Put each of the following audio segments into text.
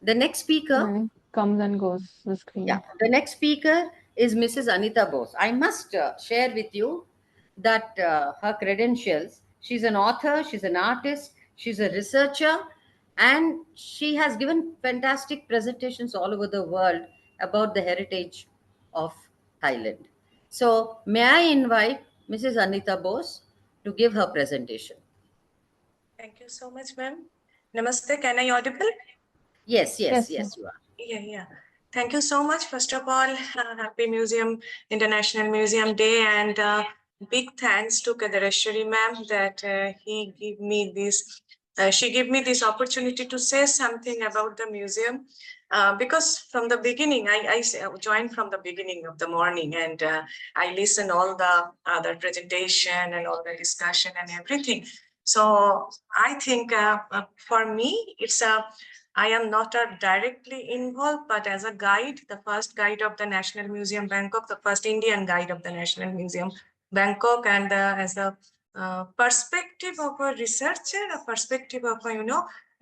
The next speaker, And it comes and goes the yeah, screen. the next speaker is Mrs. Anita Bose. I must share with you that her credentials. She's an author, she's an artist, she's a researcher, and she has given fantastic presentations all over the world about the heritage of Thailand. So, may I invite Mrs. Anita Bose to give her presentation? Thank you so much, ma'am. Namaste. Can I audible? Yes, yes, Yes, yes, yes. you are. Yeah. Thank you so much. First of all, Happy Museum International Museum Day, and big thanks to Kadareshwari ma'am that she gave me this opportunity to say something about the museum. Because from the beginning, I joined from the beginning of the morning, and I listen all the other presentation and all the discussion and everything. So I think for me, I am not directly involved, but as a guide, the first guide of the National Museum Bangkok, the first Indian guide of the National Museum Bangkok, and as a perspective of a researcher, a perspective of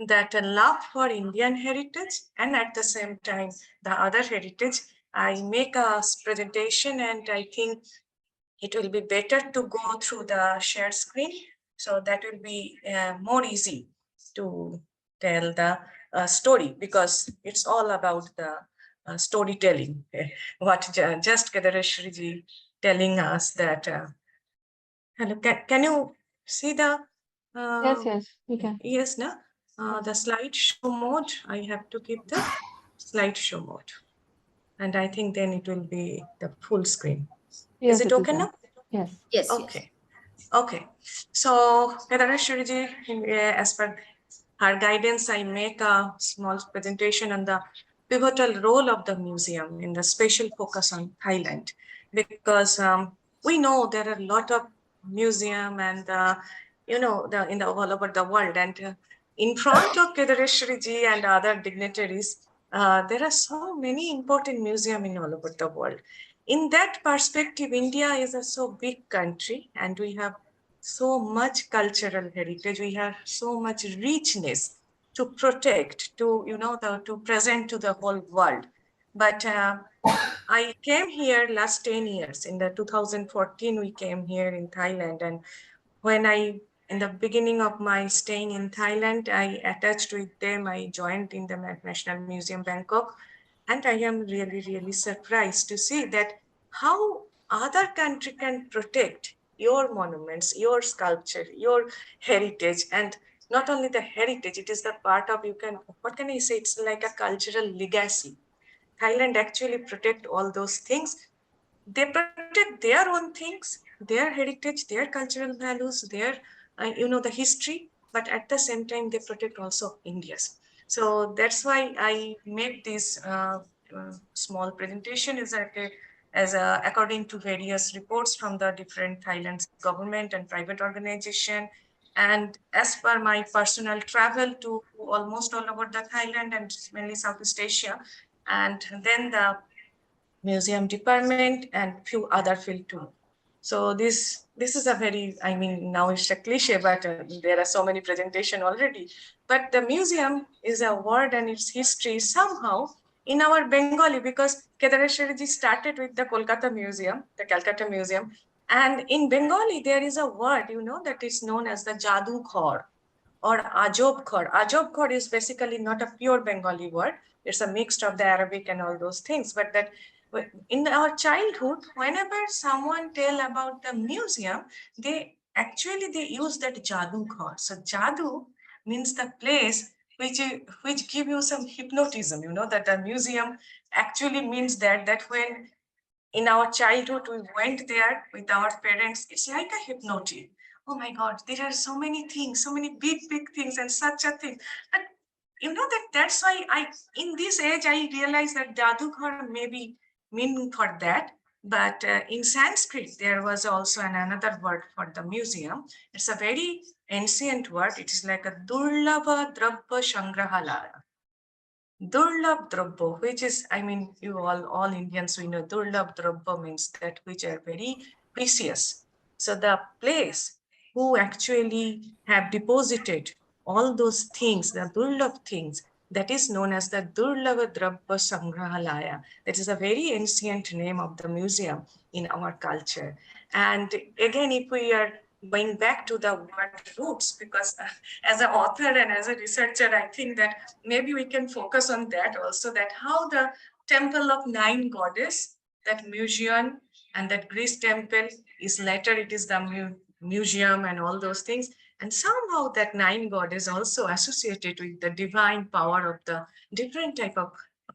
that love for Indian heritage, and at the same time the other heritage. I make a presentation, and I think it will be better to go through the share screen, so that will be more easy to tell the story, because it's all about the storytelling. What just Kadareshwari telling us that. Hello, can you see the? Yes, Uh, yes, we can. yes, no. Yes. The slideshow mode. I have to keep the slideshow mode, and I think then it will be the full screen. Is Yes, it it is okay done. now? Yes. Yes, yes. Okay. Okay. So, Kadareshwari, as per her guidance, I make a small presentation on the pivotal role of the museum in the special focus on Thailand, because we know there are a lot of museum and in the all over the world, and in front of Kadareshwari ji and other dignitaries, there are so many important museum in all over the world. In that perspective, India is a so big country, and we have so much cultural heritage. We have so much richness to protect, to present to the whole world. But I came here last 10 years. In the 2014, we came here in Thailand. And when in the beginning of my staying in Thailand, I attached with them. I joined in the National Museum Bangkok. And I am really, really surprised to see that how other country can protect your monuments, your sculpture, your heritage, and not only the heritage, it is the part of what can I say? It's like a cultural legacy. Thailand actually protect all those things. They protect their own things, their heritage, their cultural values, their the history, but at the same time they protect also India's. So that's why I made this small presentation. Is that according to various reports from the different Thailand's government and private organization, and as per my personal travel to almost all over the Thailand and mainly Southeast Asia, and then the museum department and few other field too. So this is a very, I mean, now it's a cliche, but there are so many presentation already. But the museum is a word and its history somehow in our Bengali, because Kedareshwari ji started with the Kolkata Museum, the Calcutta Museum, and in Bengali there is a word that is known as the Jadu Ghor or Ajob Ghor. Ajob Ghor is basically not a pure Bengali word. It's a mix of the Arabic and all those things. But that in our childhood, whenever someone tell about the museum, they use that Jadu Ghor. So Jadu means the place which give you some hypnotism. That the museum actually means that when in our childhood we went there with our parents, it's like a hypnotic. Oh my God, there are so many things, so many big things, and such a thing. But that's why in this age I realized that Jadughar maybe mean for that. But in Sanskrit there was also another word for the museum. It's a very ancient word. It is like a Durlabha Drabha Shangrahalaya. Durlab Drabbo, which is, I mean, you all Indians, we know Durlab Drabbo means that which are very precious. So the place who actually have deposited all those things, the Durlab things, that is known as the Durlava Drabba Sangrahalaya. That is a very ancient name of the museum in our culture. And again, if we are going back to the word roots, because as an author and as a researcher, I think that maybe we can focus on that also, that how the temple of 9 goddess, that museum and that Greece temple is later, it is the museum and all those things. And somehow that 9 god is also associated with the divine power of the different type of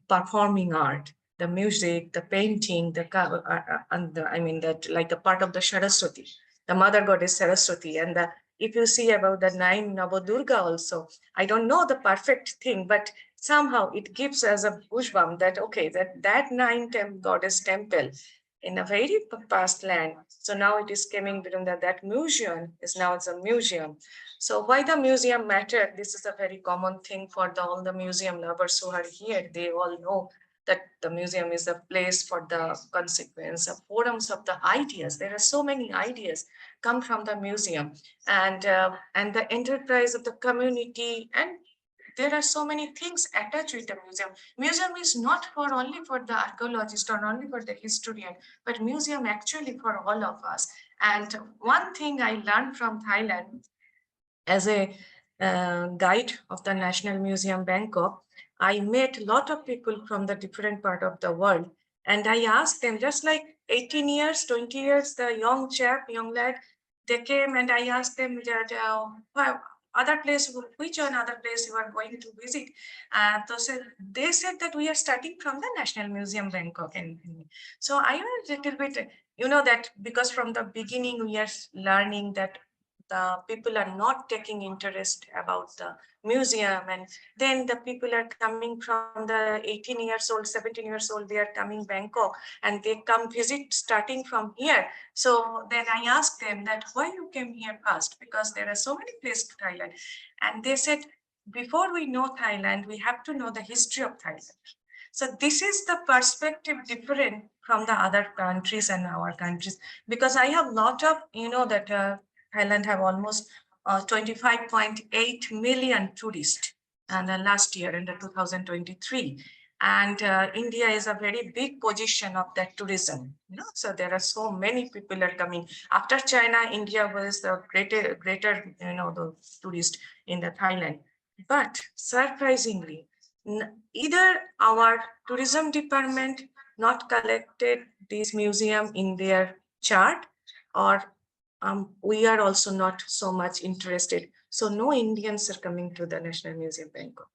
performing art, the music, the painting, and the, I mean that like the part of the Saraswati, the mother goddess Saraswati, and the, if you see about the 9 Navadurga also, I don't know the perfect thing, but somehow it gives us a goosebump that okay, that 9 goddess temple in a very past land. So now it is coming within that museum is now it's a museum. So why the museum matter? This is a very common thing for all the museum lovers who are here. They all know that the museum is a place for the consequence, of forums of the ideas. There are so many ideas come from the museum, and the enterprise of the community, and there are so many things attached with the museum. Museum is not for only for the archaeologist or only for the historian, but museum actually for all of us. And one thing I learned from Thailand as a guide of the National Museum Bangkok, I met a lot of people from the different part of the world. And I asked them, just like 18 years, 20 years, the young chap, young lad, they came and I asked them that, other place, which one other place you are going to visit? So they said that we are starting from the National Museum Bangkok. And so I was a little bit, that because from the beginning we are learning that the people are not taking interest about the museum, and then the people are coming from the 18 years old, 17 years old, they are coming Bangkok and they come visit starting from here. So then I asked them that why you came here first, because there are so many places to Thailand. And they said, before we know Thailand, we have to know the history of Thailand. So this is the perspective different from the other countries and our countries, because I have lot of, that Thailand have almost 25.8 million tourists and last year in the 2023. And India is a very big position of that tourism. So there are so many people are coming. After China, India was the greater, the tourist in the Thailand. But surprisingly, either our tourism department not collected this museum in their chart, or we are also not so much interested. So no Indians are coming to the National Museum Bangkok.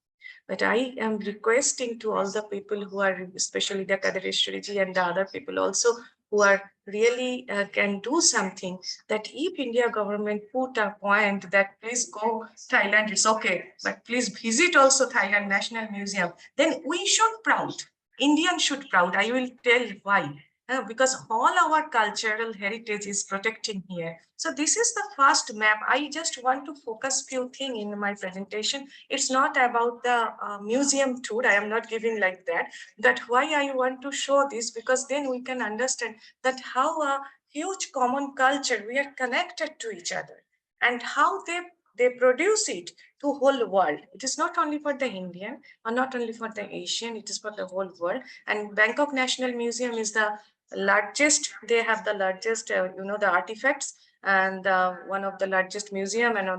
But I am requesting to all the people who are, especially the Kadareshwariji and the other people also, who are really can do something, that if India government put a point that please go Thailand, it's okay, but please visit also Thailand National Museum, then we should proud. Indian should proud. I will tell why. Because all our cultural heritage is protecting here. So this is the first map. I just want to focus few things in my presentation. It's not about the museum tour. I am not giving like that. That why I want to show this, because then we can understand that how a huge common culture, we are connected to each other, and how they produce it to whole world. It is not only for the Indian or not only for the Asian, it is for the whole world. And Bangkok National Museum is the largest. They have the largest, the artifacts, and one of the largest museum, and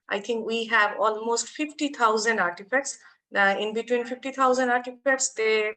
I think we have almost 50,000 artifacts. In between 50,000 artifacts, they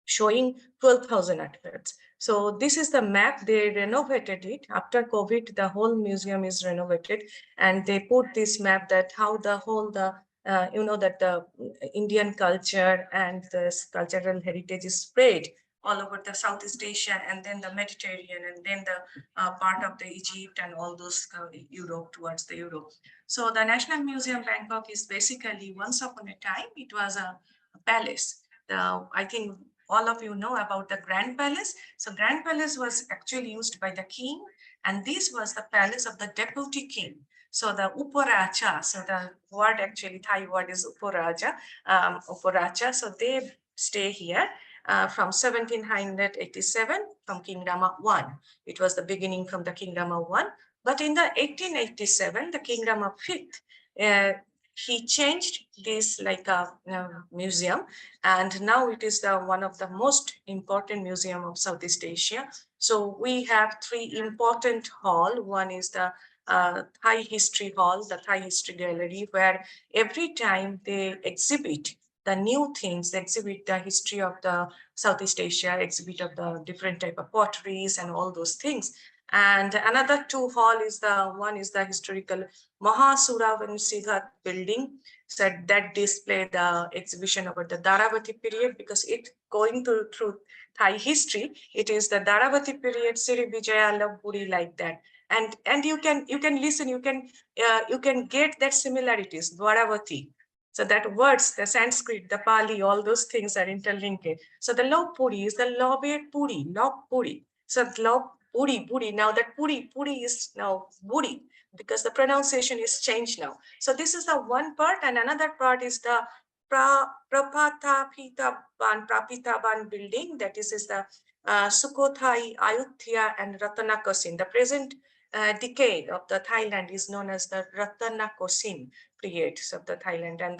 showing 12,000 artifacts. So this is the map. They renovated it after COVID. The whole museum is renovated, and they put this map that how the whole that the Indian culture and this cultural heritage is spread all over the Southeast Asia, and then the Mediterranean, and then the part of the Egypt and all those Europe, towards the Europe. So the National Museum Bangkok is basically, once upon a time, it was a palace. I think all of you know about the Grand Palace. So Grand Palace was actually used by the king, and this was the palace of the deputy king. So the Uparaja, so the word actually, Thai word is Uparaja, Uparaja. So they stay here from 1787 from King Rama I. It was the beginning from the King Rama I. But in the 1887, the King Rama V he changed this like a museum, and now it is the one of the most important museum of Southeast Asia. So we have three important hall. One is the Thai History Hall, the Thai History Gallery, where every time they exhibit the new things, they exhibit the history of the Southeast Asia, exhibit of the different type of potteries and all those things. And another two hall is the one is the historical Mahasuravanshighat building, so that display the exhibition about the Dharavati period, because it going through Thai history, it is the Dharavati period, Siri Vijaya Lavpuri, like that. And you can listen, you can get that similarities, Dharavati. So that words, the Sanskrit, the Pali, all those things are interlinked. So the Love Puri is the Lobe Puri, Love Puri. So Love Puri. Now that Puri is now Buri, because the pronunciation is changed now. So this is the one part, and another part is the Prapitaban building. That is the Sukhothai, Ayutthaya, and Ratanakosin. The present decade of the Thailand is known as the Ratanakosin period of the Thailand, and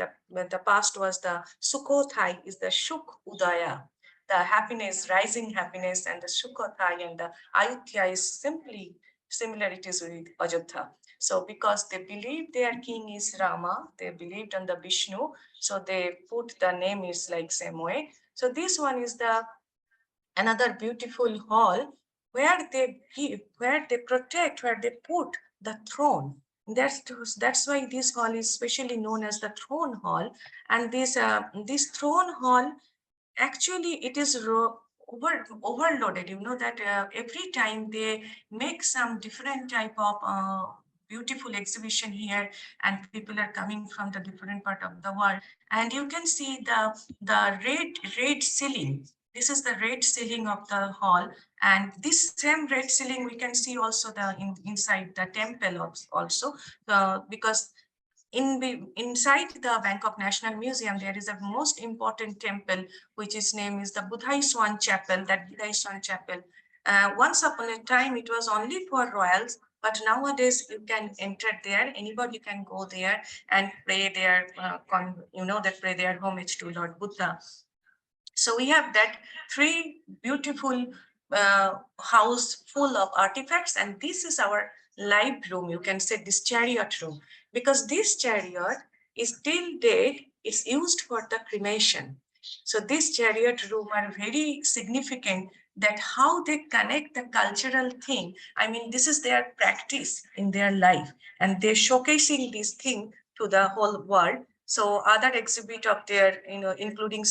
the past was the Sukhothai is the Shuk Udaya, the happiness, rising happiness, and the Sukhothai and the Ayutthaya is simply similarities with Ajodha. So because they believe their king is Rama, they believed on the Vishnu, so they put the name is like same way. So this one is the another beautiful hall where they give, where they protect, where they put the throne. That's why this hall is specially known as the throne hall. And this throne hall, actually it is overloaded. You know that every time they make some different type of beautiful exhibition here, and people are coming from the different part of the world, and you can see the red ceiling. This is the red ceiling of the hall, and this same red ceiling we can see also the inside the temple also, because inside the Bangkok National Museum, there is a most important temple, which is name is the Budhai Swan Chapel. That Budhai Swan Chapel, once upon a time, it was only for royals, but nowadays you can enter there. Anybody can go there and pray their, they pray their homage to Lord Buddha. So we have that three beautiful house full of artifacts, and this is our live room. You can say this chariot room, because this chariot is till date is used for the cremation. So this chariot room are very significant, that how they connect the cultural thing. I mean, this is their practice in their life, and they're showcasing this thing to the whole world. So other exhibit of their, including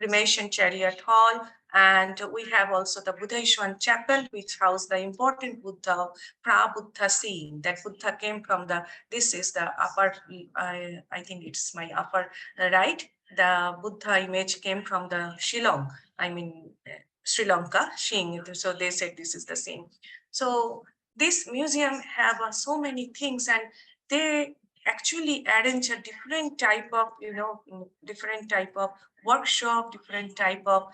cremation chariot hall, and we have also the Buddheshwan chapel, which house the important Buddha, Prabuddha scene. That Buddha came from this is the upper, I think it's my upper right. The Buddha image came from the Shillong, I mean, Sri Lanka, Shing. So they said this is the same. So this museum have so many things, and they actually arrange a different type of, different type of workshop, different type of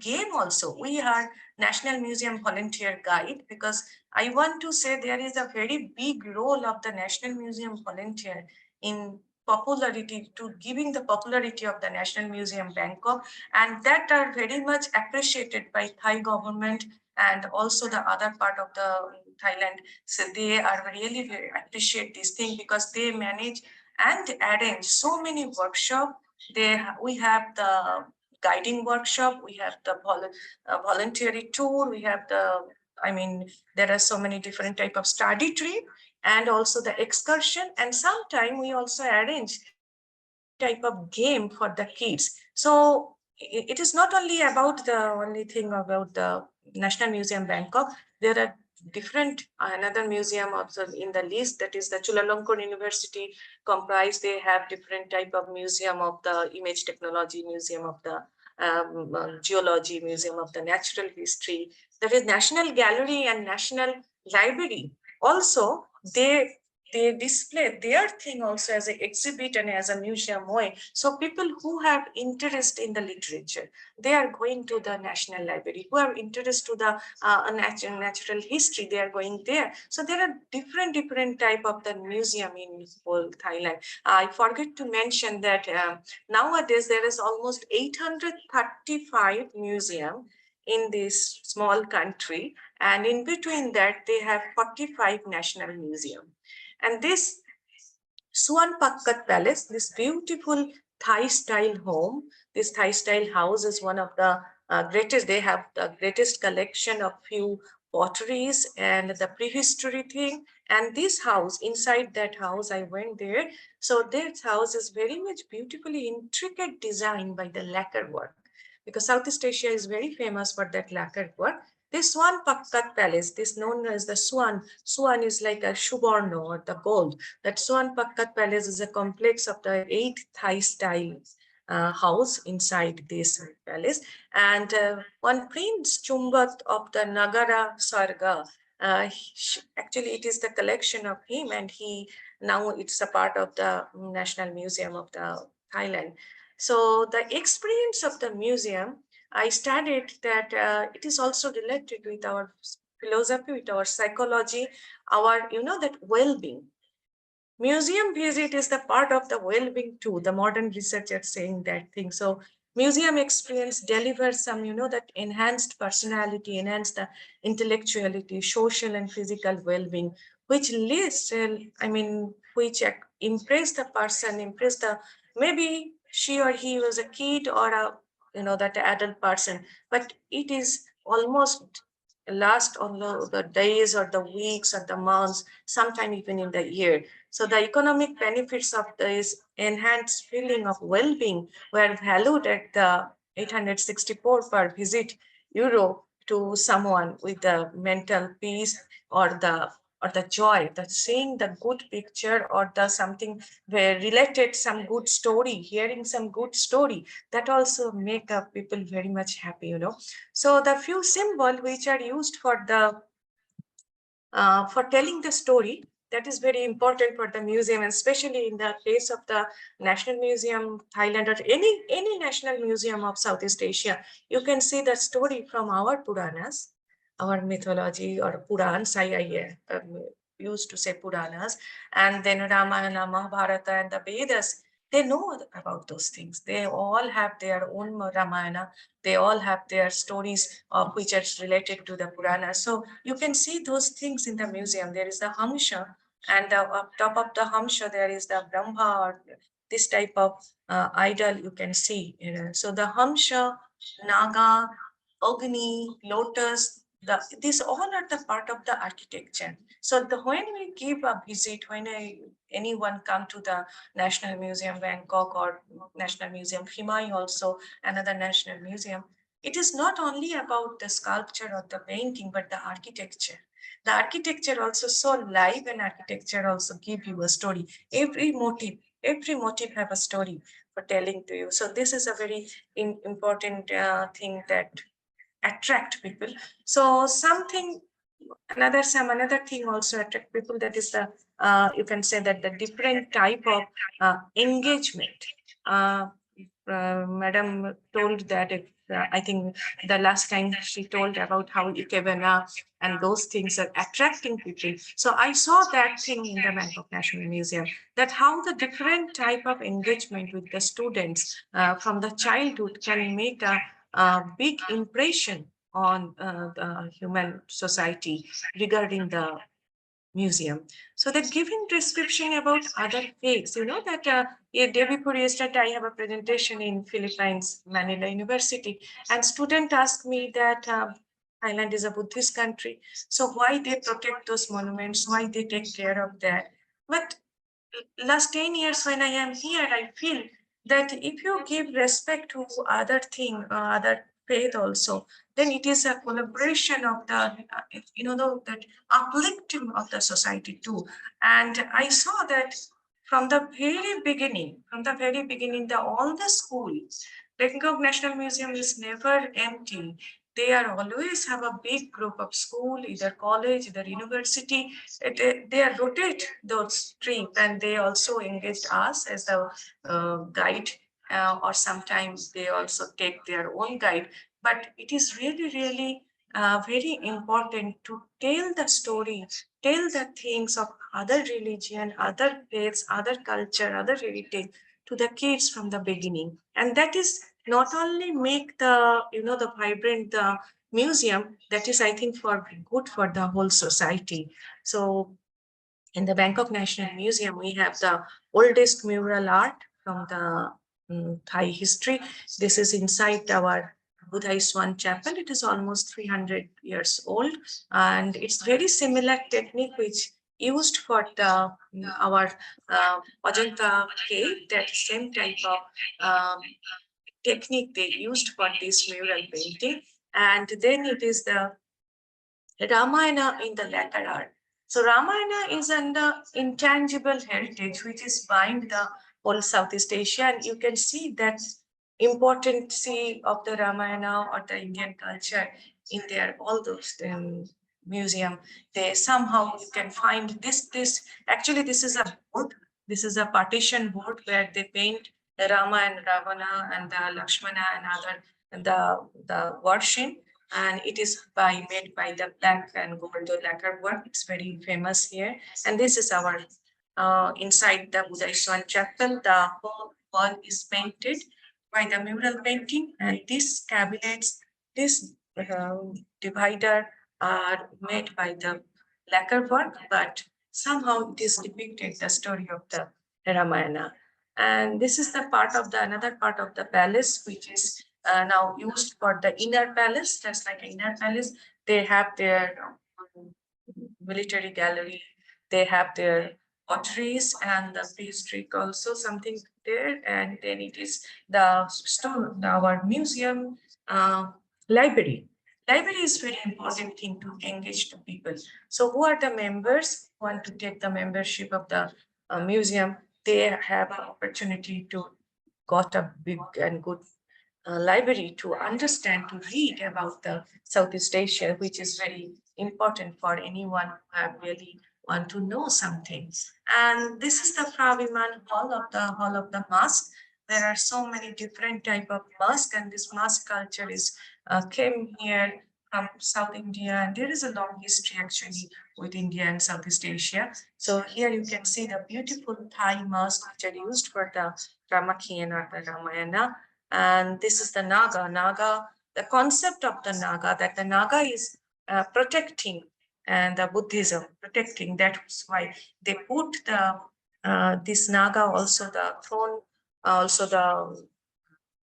game also. We are National Museum volunteer guide, because I want to say there is a very big role of the National Museum volunteer in popularity, to giving the popularity of the National Museum Bangkok, and that are very much appreciated by Thai government and also the other part of the Thailand. So they are really very appreciate this thing, because they manage and arrange so many workshops. We have the guiding workshop, we have the voluntary tour, we have there are so many different type of study trip, and also the excursion, and sometimes we also arrange different type of game for the kids. So it is not only about the only thing about the National Museum Bangkok. There are different another museum also in the list, that is the Chulalongkorn University comprise. They have different type of museum of the image technology, museum of the geology, museum of the natural history. There is National Gallery and National Library. Also, they they display their thing also as an exhibit and as a museum way. So people who have interest in the literature, they are going to the National Library. Who have interest to the natural history, they are going there. So there are different type of the museum in whole Thailand. I forget to mention that nowadays there is almost 835 museum in this small country, and in between that they have 45 national museum. And this Suan Pakkat Palace, this beautiful Thai style home, this Thai style house is one of the greatest. They have the greatest collection of few potteries and the prehistory thing. And this house, inside that house, I went there. So this house is very much beautifully intricate design by the lacquer work, because Southeast Asia is very famous for that lacquer work. This Swan Pakkat Palace, this known as the Swan. Swan is like a Shuborno or the gold. That Swan Pakkat Palace is a complex of the 8 Thai style house inside this palace. And one Prince Chumbat of the Nagara Sarga, actually it is the collection of him, and he now it's a part of the National Museum of the Thailand. So the experience of the museum, I studied that it is also related with our philosophy, with our psychology, our, that well-being. Museum visit is the part of the well-being too. The modern researchers saying that thing. So museum experience delivers some, that enhanced personality, enhance the intellectuality, social and physical well-being, which leads, which impress the person, impress the, maybe she or he was a kid or a, that adult person, but it is almost last on the days or the weeks or the months, sometime even in the year. So the economic benefits of this enhanced feeling of well-being were valued at the 864 per visit euro to someone with the mental peace or the joy, that seeing the good picture or the something where related some good story, hearing some good story, that also make people very much happy. So the few symbols which are used for telling the story, that is very important for the museum, especially in the case of the National Museum Thailand or any national museum of Southeast Asia. You can see the story from our Puranas, our mythology or Purans. I used to say Puranas, and then Ramayana, Mahabharata, and the Vedas. They know about those things. They all have their own Ramayana. They all have their stories which are related to the Purana. So you can see those things in the museum. There is the Hamsha, and up top of the Hamsha, there is the Brahma or this type of idol you can see. So the Hamsha, Naga, Agni, Lotus, these all are the part of the architecture. So when we give a visit, when anyone come to the National Museum Bangkok or National Museum Himai also, another national museum, it is not only about the sculpture or the painting, but the architecture. The architecture also so live, and architecture also give you a story. Every motive have a story for telling to you. So this is a very important thing that attract people. So another thing also attract people, that is the you can say that the different type of engagement. Madam told that I think the last time she told about how Ikebana and those things are attracting people. So I saw that thing in the Bangkok National Museum, that how the different type of engagement with the students from the childhood can make a big impression on the human society regarding the museum. So that giving description about other faiths, that a day before yesterday, I have a presentation in Philippines, Manila University, and student asked me that Thailand is a Buddhist country, so why they protect those monuments, why they take care of that. But last 10 years when I am here, I feel that if you give respect to other thing, other faith also, then it is a collaboration of that uplifting of the society too. And I saw that from the very beginning, all the schools, Bangkok National Museum is never empty. they are always have a big group of school, either college, either university. They are rotate those trip, and they also engaged us as a guide, or sometimes they also take their own guide. But it is really, really very important to tell the story, tell the things of other religion, other faiths, other culture, other heritage to the kids from the beginning. And that is not only make the, the vibrant the museum, that is, I think, for good for the whole society. So in the Bangkok National Museum, we have the oldest mural art from the Thai history. This is inside our Buddhist Swan Chapel. It is almost 300 years old, and it's very similar technique which used for the our Ajanta cave. That same type of technique they used for this mural painting. And then it is the Ramayana in the latter art. So Ramayana is an intangible heritage which is bind the whole Southeast Asia, and you can see that importance of the Ramayana or the Indian culture in there. All those museum, they somehow you can find this. Actually, this is a board. This is a partition board where they paint Rama and Ravana and the Lakshmana and other the worship, and it is made by the black and gold lacquer work. It's very famous here. And this is our inside the Buddhist Swan Chapel. The whole wall is painted by the mural painting, and these cabinets, this divider are made by the lacquer work, but somehow it is depicted the story of the Ramayana. And this is the part of the another part of the palace, which is now used for the inner palace, just like an inner palace. They have their military gallery, they have their potteries and the pastry also something there. And then it is the store, our museum, library. Library is very important thing to engage the people. So who are the members who want to take the membership of the museum? They have an opportunity to got a big and good library to understand, to read about the Southeast Asia, which is very important for anyone who have really want to know something. And this is the Praviman Hall of the Mask. There are so many different type of mask, and this mask culture is came here from South India, and there is a long history actually with India and Southeast Asia. So here you can see the beautiful Thai masks which are used for the Ramakien or the Ramayana. And this is the Naga. The concept of the Naga, that the Naga is protecting, and the Buddhism protecting. That's why they put the this Naga also the throne, also the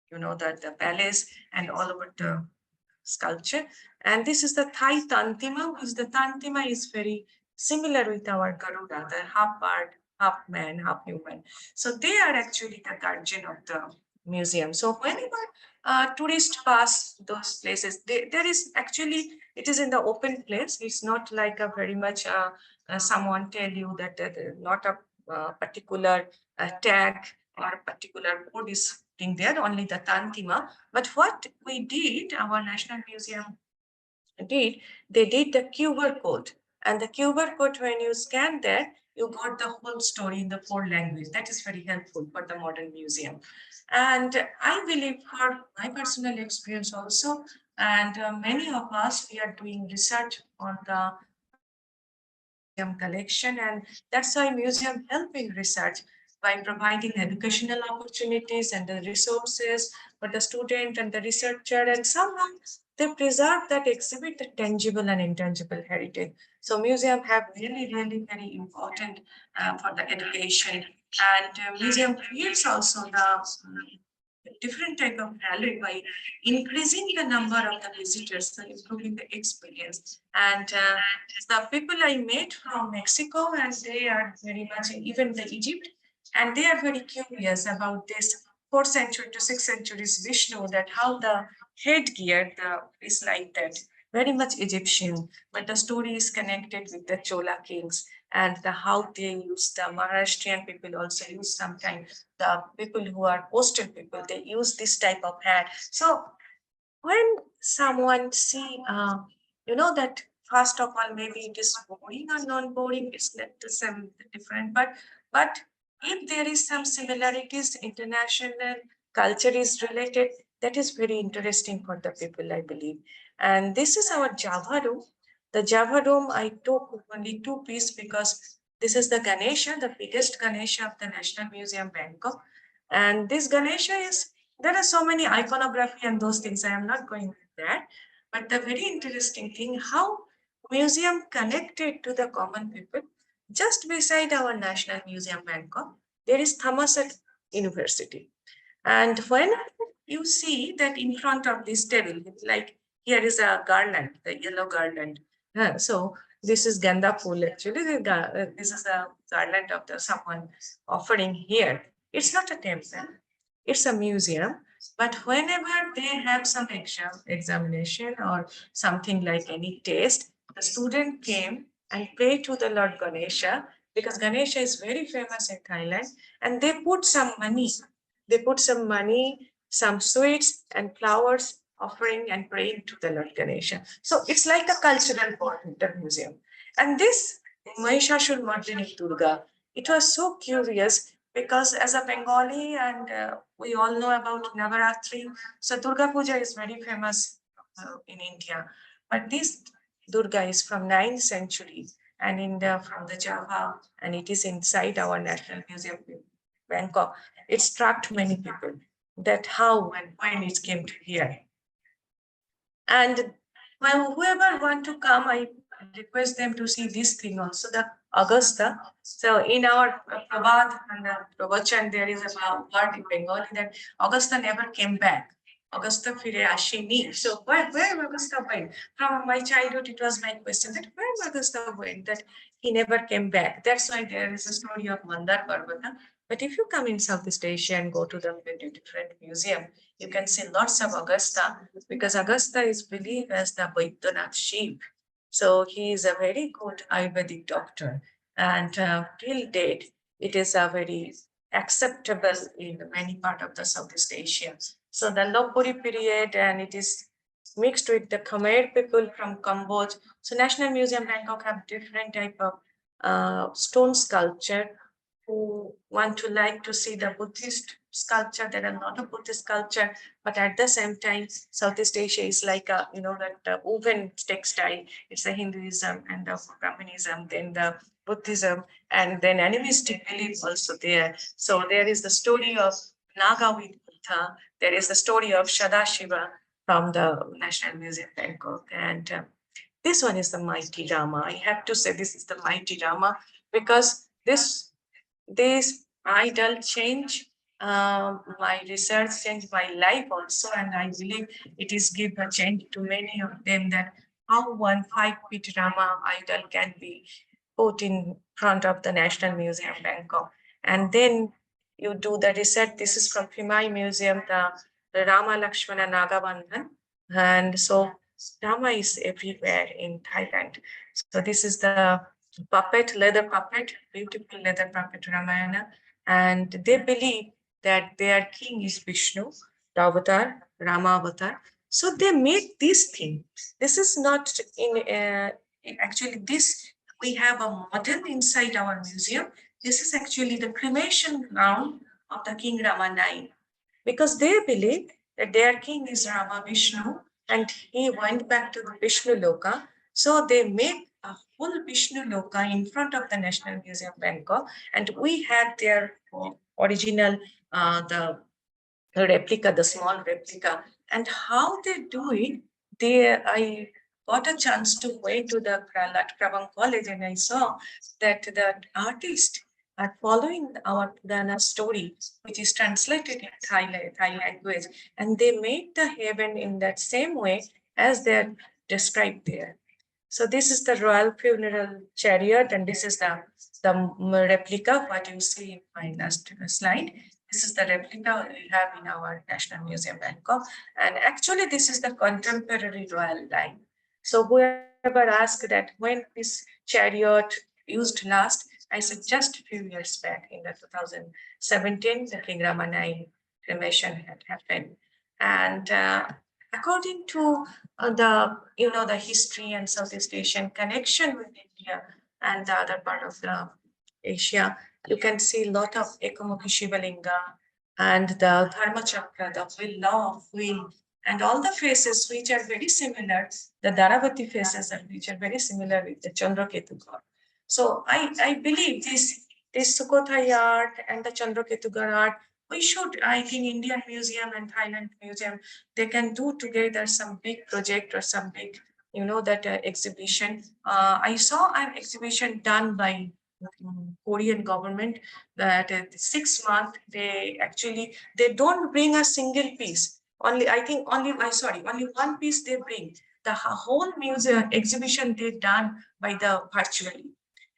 the palace and all over the sculpture. And this is the Thai Tantima, which the Tantima is very similar with our Garuda, the half bird, half man, half human. So they are actually the guardian of the museum. So whenever tourists pass those places, there is actually, it is in the open place. It's not like a very much, someone tell you that not a particular tag or particular code is in there, only the Tantima. But what we did, our National Museum did, they did the QR code. And the QR code, when you scan that, you got the whole story in the 4 languages. That is very helpful for the modern museum. And I believe for my personal experience also, and many of us, we are doing research on the museum collection, and that's why museum help in research by providing educational opportunities and the resources for the student and the researcher, and somehow they preserve that exhibit the tangible and intangible heritage. So museum have really, really very important for the education, and museum creates also the different type of value by increasing the number of the visitors, so improving the experience. And the people I met from Mexico, and they are very much, even the Egypt, and they are very curious about this 4th century to 6th centuries Vishnu, that how the headgear is like that, very much Egyptian, but the story is connected with the Chola kings, and the how they use the Maharashtrian people also use sometimes, the people who are coastal people, they use this type of hat. So when someone see, that first of all, maybe it is boring or non-boring, it's not the same different, but if there is some similarities, international culture is related, that is very interesting for the people, I believe. And this is our Java room. The Java room, I took only two pieces because this is the Ganesha, the biggest Ganesha of the National Museum, Bangkok. And this Ganesha is, there are so many iconography and those things. I am not going with that. But the very interesting thing, how museum connected to the common people. Just beside our National Museum, Bangkok, there is Thammasat University. And when you see that in front of this table, like here is a garland, the yellow garland. So this is Ganda Pool actually. This is a garland of the someone offering here. It's not a temple, it's a museum. But whenever they have some examination or something like any test, the student came and prayed to the Lord Ganesha, because Ganesha is very famous in Thailand, and they put some money. They put some money, some sweets and flowers, offering and praying to the Lord Ganesha. So it's like a cultural point, the museum. And this Mahishashur Mardini Durga, it was so curious because as a Bengali, and we all know about Navaratri, so Durga Puja is very famous in India. But this Durga is from 9th century and from the Java, and it is inside our National Museum, Bangkok. It struck many people that how and when it came to here. And whoever want to come, I request them to see this thing also, the Augusta. So in our Prabhat and Pravachan, there is a word in Bengali that Augusta never came back. Augusta fire ashini. So where Augusta went? From my childhood, it was my question that where Augusta went, that he never came back. That's why there is a story of Mandar Parvata. But if you come in Southeast Asia and go to the different museum, you can see lots of Augusta, because Augusta is believed as the Baidyanath Shiv. So he is a very good Ayurvedic doctor, and till date, it is a very acceptable in many part of the Southeast Asia. So the Lopburi period, and it is mixed with the Khmer people from Cambodia. So National Museum Bangkok have different type of stone sculpture. Who want to like to see the Buddhist sculpture. There are a lot of Buddhist sculpture, but at the same time, Southeast Asia is like a, that woven textile. It's the Hinduism and the Brahmanism, then the Buddhism, and then animistic belief also there. So there is the story of Naga with Buddha. There is the story of Shadashiva from the National Museum, Bangkok. And this one is the mighty Rama. I have to say this is the mighty Rama because this idol change my research, change my life also, and I believe it is give a change to many of them, that how one 5 feet Rama idol can be put in front of the National Museum, Bangkok. And then you do the research. This is from Phimai Museum, the Rama Lakshmana Nagabandhan. And so Rama is everywhere in Thailand. So this is the puppet, leather puppet, beautiful leather puppet Ramayana. And they believe that their king is Vishnu, the avatar, Rama avatar. So they made this thing. This is not actually this, we have a model inside our museum. This is actually the cremation ground of the King Rama 9, because they believe that their king is Rama Vishnu and he went back to the Vishnu Loka. So they make a full Vishnu Loka in front of the National Museum, Bangkok, and we had their original, the replica, the small replica. And how they do it, I got a chance to went to the Lat Krabang College, and I saw that the artist are following our Purana story, which is translated in Thai language, and they made the heaven in that same way as they're described there. So this is the royal funeral chariot, and this is the replica, what you see in my last slide. This is the replica we have in our National Museum, Bangkok. And actually, this is the contemporary royal line. So whoever asked that when this chariot used last, I said just a few years back in the 2017, the King Rama 9 cremation had happened. And according to the history and Southeast Asian connection with India and the other part of the Asia, you can see a lot of Ekamukhi Shivalinga and the Dharma Chakra, the wheel, law of wheel, and all the faces which are very similar, the Dharavati faces which are very similar with the Chandraketu god. So I believe this Sukhothai art and the Chandraketu god art, we should, I think Indian Museum and Thailand Museum, they can do together some big project or some big, that exhibition. I saw an exhibition done by Korean government that 6 months they don't bring a single piece. Only I think only one piece they bring. The whole museum exhibition they done by the virtually.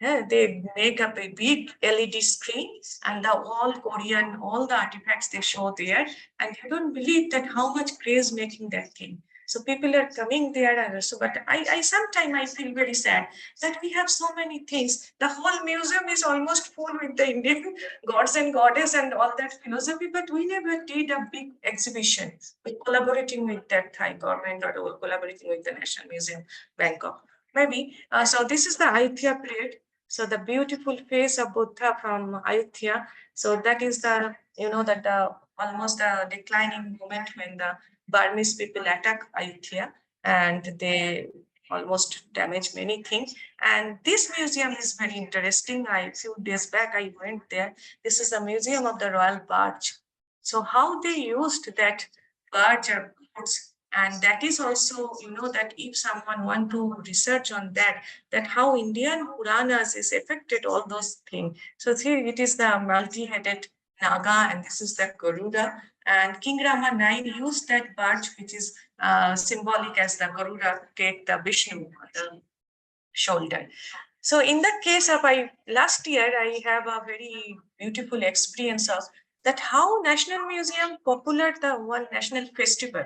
Yeah, they make up a big LED screen and the all Korean, all the artifacts they show there, and you don't believe that how much craze making that thing. So people are coming there, and so. But I sometimes I feel very sad that we have so many things. The whole museum is almost full with the Indian gods and goddess and all that philosophy, but we never did a big exhibition with collaborating with that Thai government or collaborating with the National Museum, Bangkok. Maybe. So this is the Ayutthaya period. So the beautiful face of Buddha from Ayutthaya. So that is the, that almost the declining moment when the Burmese people attack Ayutthaya and they almost damage many things. And this museum is very interesting. A few days back, I went there. This is a museum of the royal barge. So how they used that barge or boats, and that is also, that if someone want to research on that how Indian Puranas is affected all those things. So here it is the multi-headed Naga, and this is the Garuda. And King Rama IX used that barge, which is symbolic as the Garuda, take the Vishnu on the shoulder. So in the case of last year, I have a very beautiful experience of that how National Museum popular the one national festival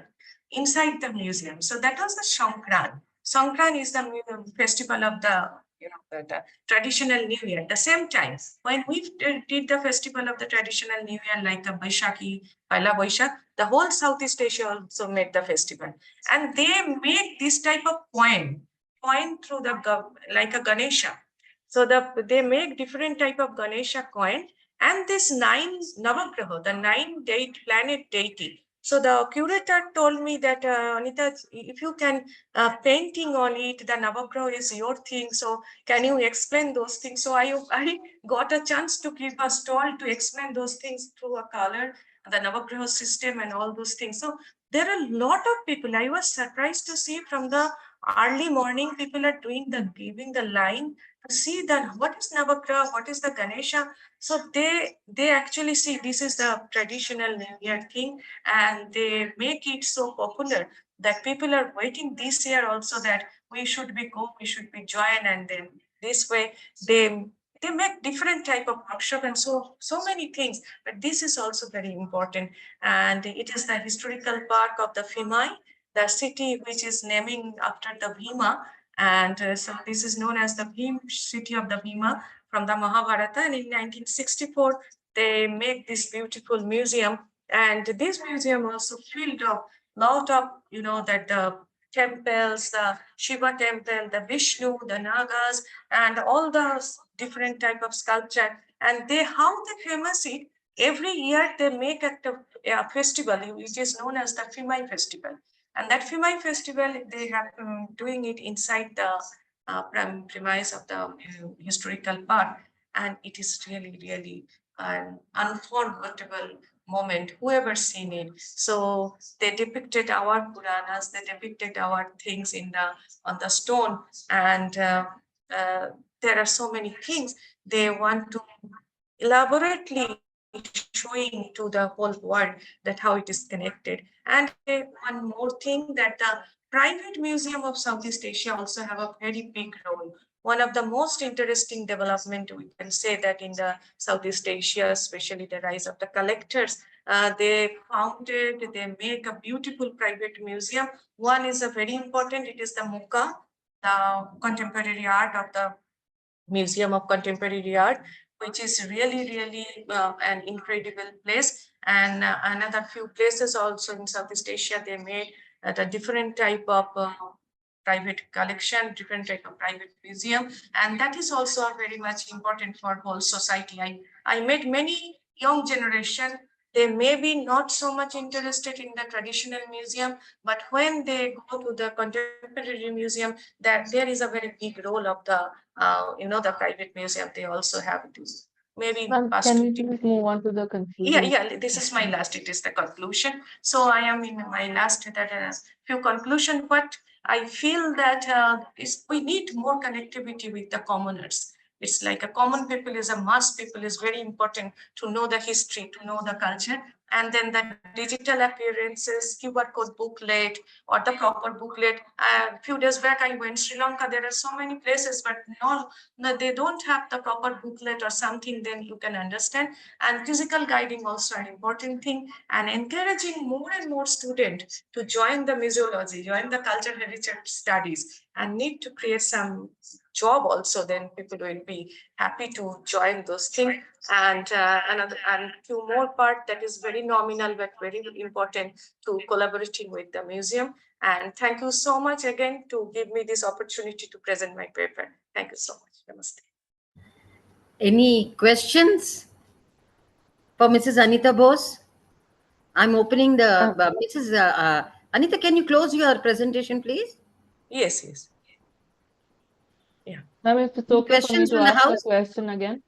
inside the museum. So that was the Shankran. Shankran is the festival of the the traditional New Year. At the same time, when we did the festival of the traditional New Year, like the Baishaki, Paila Baishak, the whole Southeast Asia also made the festival, and they made this type of coin through like a Ganesha. So they make different type of Ganesha coin, and this 9 Navagraha, the 9 planet deity. So the curator told me that Anita, if you can painting on it, the Navagraha is your thing. So can you explain those things? So I got a chance to give a stall to explain those things through a color, the Navagraha system, and all those things. So there are a lot of people. I was surprised to see from the early morning, people are giving the line to see that what is Navagraha, what is the Ganesha. So they actually see this is the traditional New Year thing, and they make it so popular that people are waiting this year also that we should be join, and then this way they they make different type of workshop and so many things. But this is also very important, and it is the historical park of the Fimai, the city which is naming after the Bhima. And so this is known as the city of the Bhima from the Mahabharata. And in 1964, they make this beautiful museum. And this museum also filled of lot of, that the temples, the Shiva temple, the Vishnu, the Nagas, and all the different type of sculpture. And how they famous it, every year they make a festival, which is known as the Fimai festival. And that Fimai festival, they have doing it inside the premise of the historical park. And it is really, really an unforgettable moment, whoever seen it. So they depicted our Puranas, they depicted our things on the stone. And there are so many things they want to elaborately showing to the whole world that how it is connected. And one more thing, that the private museum of Southeast Asia also have a very big role. One of the most interesting development, we can say that in the Southeast Asia, especially the rise of the collectors, they make a beautiful private museum. One is a very important, it is the MUCA, the contemporary art of the Museum of Contemporary Art, which is really, really an incredible place. And another few places also in Southeast Asia, they made at a different type of private collection, different type of private museum, and that is also very much important for whole society. I met many young generation. They may be not so much interested in the traditional museum, but when they go to the contemporary museum, that there is a very big role of the the private museum. They also have to maybe Ma'am, past can we 50. please move on to the Yeah, conclusion? yeah, this is my last. It is the conclusion. So I am in my last that few conclusion. What I feel that is we need more connectivity with the commoners. It's like a common people is a mass people is very important to know the history, to know the culture, and then the digital appearances, QR code booklet or the proper booklet. A few days back I went Sri Lanka. There are so many places, but no, they don't have the proper booklet or something. Then you can understand. And physical guiding also an important thing, and encouraging more and more students to join the museology, join the culture heritage studies, and need to create some job also. Then people will be happy to join those things. And another and few more part that is very nominal but very important to collaborating with the museum. And thank you so much again to give me this opportunity to present my paper. Thank you so much. Namaste. Any questions for Mrs. Anita Bose? I'm opening the Mrs. Anita. Can you close your presentation, please? Yes, yes. Yeah. Ma'am, if it's Any okay for me questions to from the ask the house? question again.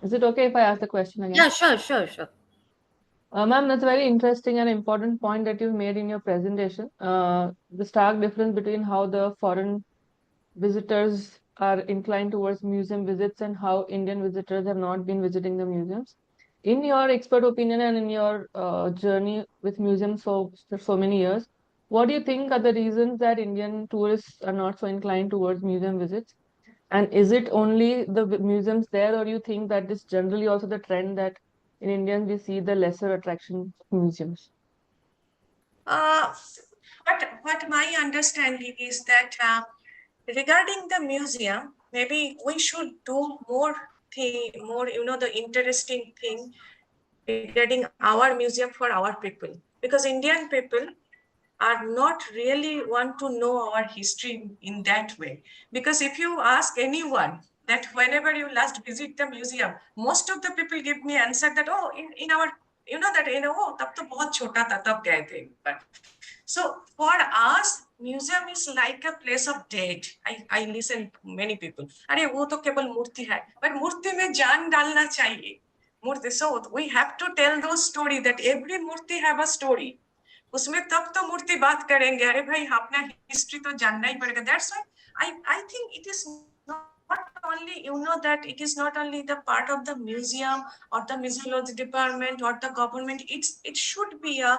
Is it okay if I ask the question again? Yeah, sure. Ma'am, that's a very interesting and important point that you've made in your presentation. The stark difference between how the foreign visitors are inclined towards museum visits and how Indian visitors have not been visiting the museums. In your expert opinion and in your journey with museums for so many years, what do you think are the reasons that Indian tourists are not so inclined towards museum visits? And is it only the museums there, or you think that is generally also the trend that in Indians we see the lesser attraction museums? Uh, what my understanding is that regarding the museum, maybe we should do more thing, more the interesting thing regarding our museum for our people, because Indian people are not really want to know our history in that way. Because if you ask anyone that whenever you last visit the museum, most of the people give me answer that, oh, in our, that, oh, tab to bahut chota tha, tab gaye the. But so for us, museum is like a place of dead. I listen to many people. अरे वो तो केवल मूर्ति है, but मूर्ति में जान डालना चाहिए. मूर्ति, so we have to tell those story that every Murthy have a story. उसमें तब तो मूर्ति बात करेंगे. अरे भाई अपना हिस्ट्री तो जानना ही पड़ेगा. That's why I think it is not only that it is not only the part of the museum or the museology department or the government. It should be a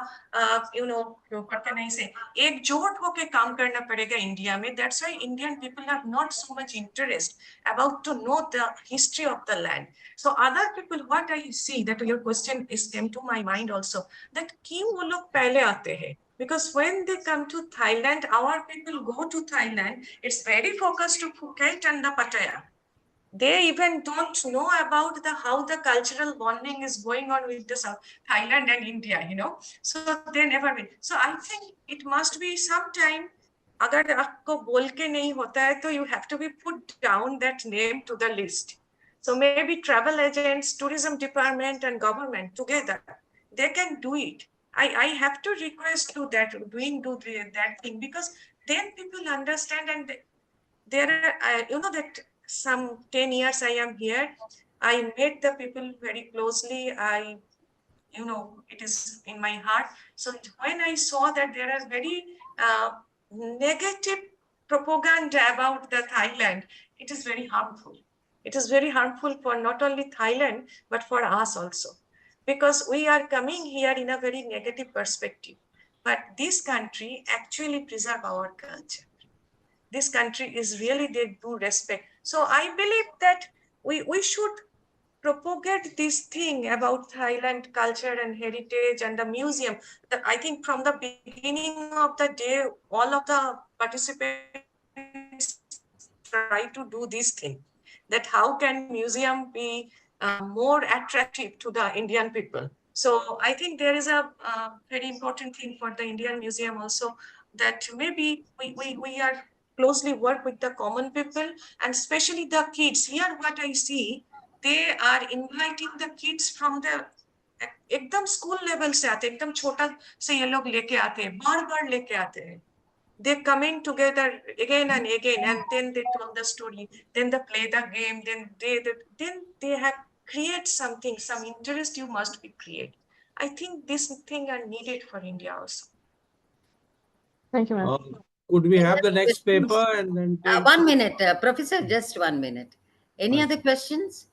what can I say, एकजुट होके काम करना पड़ेगा India में. That's why Indian people have not so much interest about to know the history of the land. So other people, what I see that your question is came to my mind also, that क्यों वो लोग पहले आते हैं? Because when they come to Thailand, our people go to Thailand, it's very focused to Phuket and the Pattaya. They even don't know about how the cultural bonding is going on with the South Thailand and India, So they never will. So I think it must be some time. अगर आपको बोल के नहीं होता है तो you have to be put down that name to the list. So maybe travel agents, tourism department and government together, they can do it. I have to request to that that thing, because then people understand. And there are, that some 10 years I am here, I met the people very closely. It is in my heart. So when I saw that there are very negative propaganda about the Thailand, it is very harmful. It is very harmful for not only Thailand, but for us also. Because we are coming here in a very negative perspective. But this country actually preserve our culture. This country is really, they do respect. So I believe that we should propagate this thing about Thailand culture and heritage and the museum. I think from the beginning of the day, all of the participants try to do this thing, that how can museum be more attractive to the Indian people. So I think there is a very important thing for the Indian Museum also, that maybe we are closely work with the common people and especially the kids. Here what I see, they are inviting the kids from the एकदम school level से आते, एकदम छोटा से ये लोग लेके आते हैं, बार बार लेके आते हैं. They're coming together again and again, and then they tell the story, then they play the game, then they have create something, some interest you must be create. I think this thing are needed for India also. Thank you, ma'am. Could we Any have the other next questions? paper and then take? 1 minute, Professor, just 1 minute. Any other questions?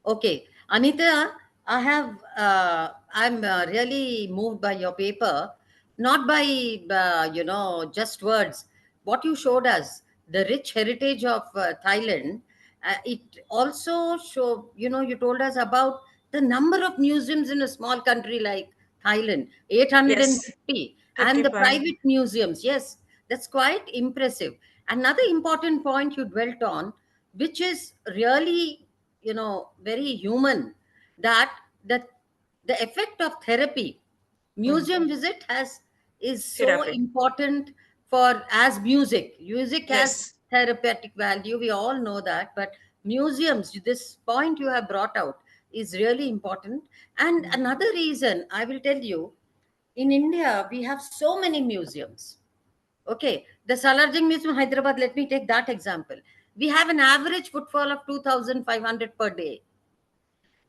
Okay, Anita, I'm really moved by your paper, not by, just words. What you showed us, the rich heritage of Thailand, it also you told us about the number of museums in a small country like Thailand, 850, and the 55. private museums. Yes, that's quite impressive. Another important point you dwelt on, which is really very human, that the the effect of therapy museum visit is so Therapy. important for, as music has Yes. therapeutic value, we all know that, but museums, this point you have brought out, is really important. And another reason I will tell you, in India we have so many museums. Okay, the Salarjung Museum, Hyderabad, let me take that example. We have an average footfall of 2,500 per day.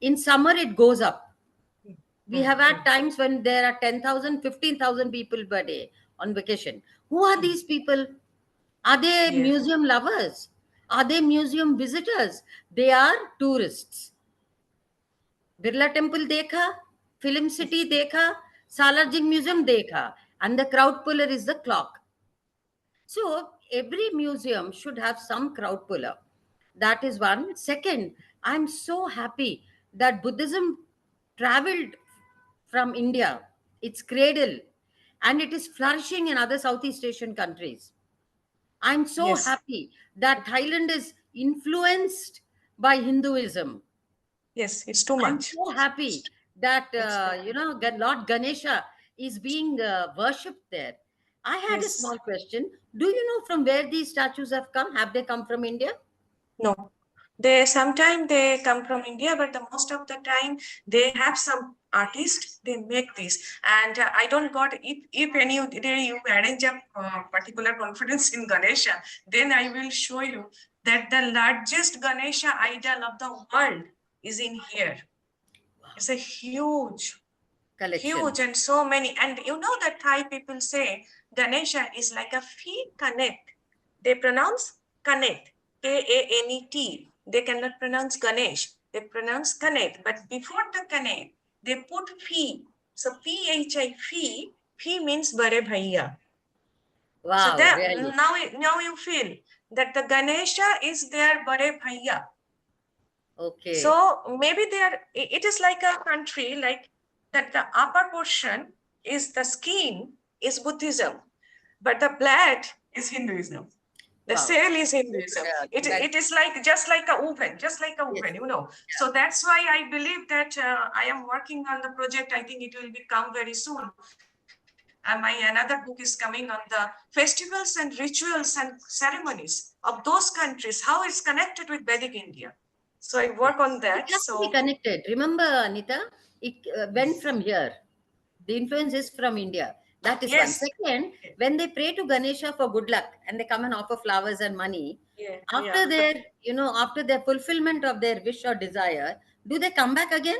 In summer, it goes up. We have had times when there are 10,000, 15,000 people per day on vacation. Who are these people? Are they Yes. museum lovers? Are they museum visitors? They are tourists. Birla Temple dekha, Film City dekha, Salarjung Museum dekha, and the crowd puller is the clock. So every museum should have some crowd puller. That is one. Second, I'm so happy that Buddhism traveled from India, its cradle, and it is flourishing in other Southeast Asian countries. I'm so Yes. happy that Thailand is influenced by Hinduism. Yes, it's too I'm much. so happy that It's Lord Ganesha is being worshipped there. I had a Yes. small question. Do you know from where these statues have come? Have they come from India? No. They sometimes they come from India, but the most of the time they have some artist, they make this. And I don't got, if any day you arrange a particular conference in Ganesha, then I will show you that the largest Ganesha idol of the world is in here. It's a huge Collection. and so many. And you know that Thai people say Ganesha is like a fee connect. They pronounce connect, K-A-N-E-T. They cannot pronounce Ganesh. They pronounce connect. But before the connect, they put fee. So P-H-I, fee means Bare Bhaiya. Wow, So that really? now you feel that the Ganesha is their Bare Bhaiya. Okay. So maybe it is like a country, like that the upper portion is the skin is Buddhism, but the blood is Hinduism. The Wow. cell is Hinduism. Yeah, It is like just like a oven, Yes. you know. So that's why I believe that I am working on the project. I think it will become very soon. And my another book is coming on the festivals and rituals and ceremonies of those countries, how it's connected with Vedic India. So I work on It that. has to be So connected. Remember, Anita, it went from here. The influence is from India. That is one. yes, Second, when they pray to Ganesha for good luck and they come and offer flowers and money, yeah, after their fulfillment of their wish or desire, do they come back again?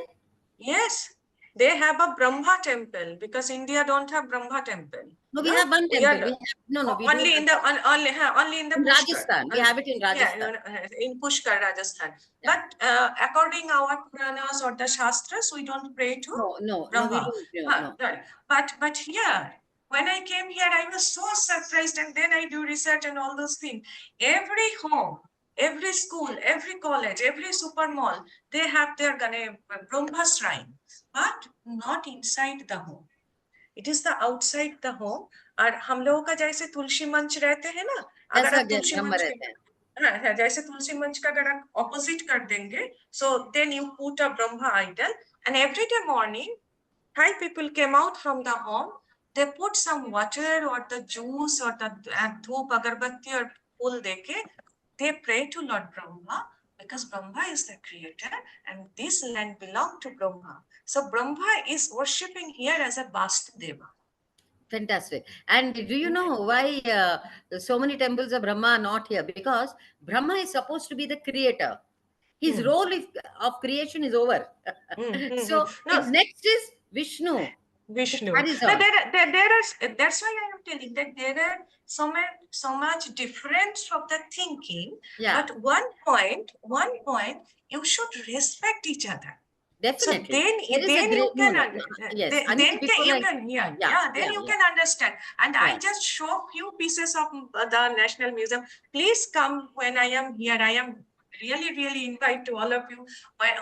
yes, they have a Brahma temple because India don't have Brahma temple. No, we have one We temple. are We do only in the only in the in Pushkar. Rajasthan. We have it in Rajasthan. Yeah, in Pushkar, Rajasthan. Yeah. But according our Puranas or the Shastras, we don't pray to No, we Brahma. don't. No. Right. But here, when I came here, I was so surprised, and then I do research and all those things. Every home, every school, every college, every super mall, they have their Brahma shrine, but not inside the home. It is the outside the home. और हम लोगों का जैसे तुलसी मंच रहते हैं ना, अगर ऐसा आप तुलसी ब्रह्म मंच रहते हैं. जैसे तुलसी मंच का अगर आप ऑपोजिट कर देंगे, so then you put a Brahma idol And every day morning, Thai people came out from the home. They put some water or the juice or the dhoop agarbatti or phool deke. They pray to Lord Brahma because Brahma is the creator and this land belonged to Brahma. So Brahma is worshipping here as a Vastu Deva. Fantastic. And do you know why so many temples of Brahma are not here? Because Brahma is supposed to be the creator. His role of creation is over. So No, next is Vishnu. Vishnu. That is No, all. there are, that's why I am telling that there are so much difference of the thinking. Yeah, But one point, you should respect each other. So definitely. then There is a you great no, can no. Yes, Anita, before you I, can hear. yeah, Yeah, then yeah, you yeah, can understand. And I yeah. just show few pieces of the National Museum. Please come when I am here. I am really invite to all of you.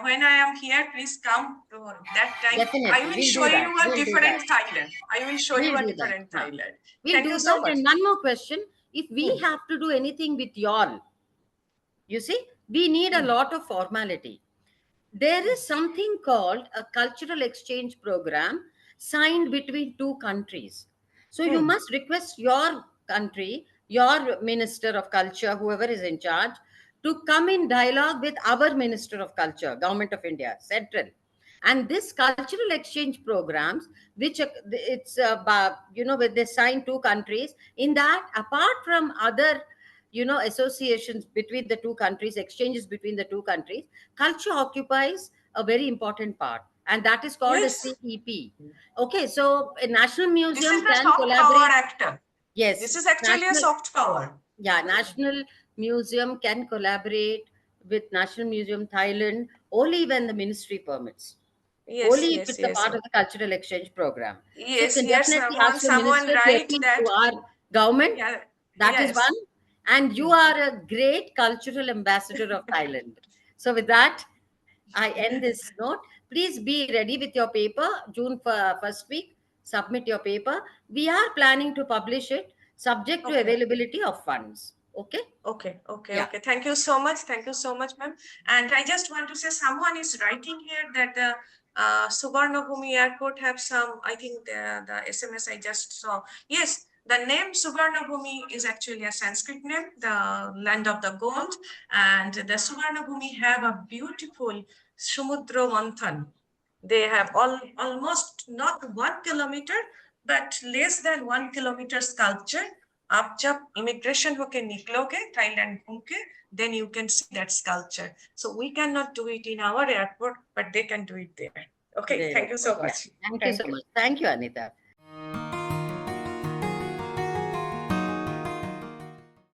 When I am here, please come to that time. I Definitely. will We'll show do that. you a We'll do that. different Thailand. I will show you We'll a do that. different Huh. Thailand. We'll Thank do you so that. much. And one more question. If we Hmm. have to do anything with y'all, you see, we need a lot of formality. There is something called a cultural exchange program signed between two countries. So you must request your country, your minister of culture, whoever is in charge, to come in dialogue with our minister of culture, Government of India, central. And this cultural exchange programs, which it's where they sign two countries. In that, apart from other associations between the two countries, exchanges between the two countries, culture occupies a very important part, and that is called a Yes, CEP. Okay, so a national this is museum the can soft power collaborate. actor. Yes, This is actually a national, soft power. yeah, national museum can collaborate with National Museum Thailand only when the ministry permits, Yes, only if yes, it's a yes. part of the cultural exchange program. So you Yes, can here definitely ask your someone minister to write appeal to that. our government. Yeah, That is yes. one. And you are a great cultural ambassador of Thailand. So with that, I end this note. Please be ready with your paper. June first week, submit your paper. We are planning to publish it subject to Okay. availability of funds. Okay? Yeah. Okay. Thank you so much. Thank you so much, ma'am. And I just want to say someone is writing here that the Suvarnabhumi Airport have some, I think the SMS I just saw. Yes, the name Suvarnabhumi is actually a Sanskrit name, the land of the gold. And the Suvarnabhumi have a beautiful Samudra Manthan. They have almost not 1 kilometer, but less than 1 kilometer sculpture. आप जब immigration होके निकलोगे Thailand घूम के, then you can see that sculpture. So we cannot do it in our airport, but they can do it there. Okay, There. thank you so Yeah. much. Thank you Thank so you. much. Thank you, Anita.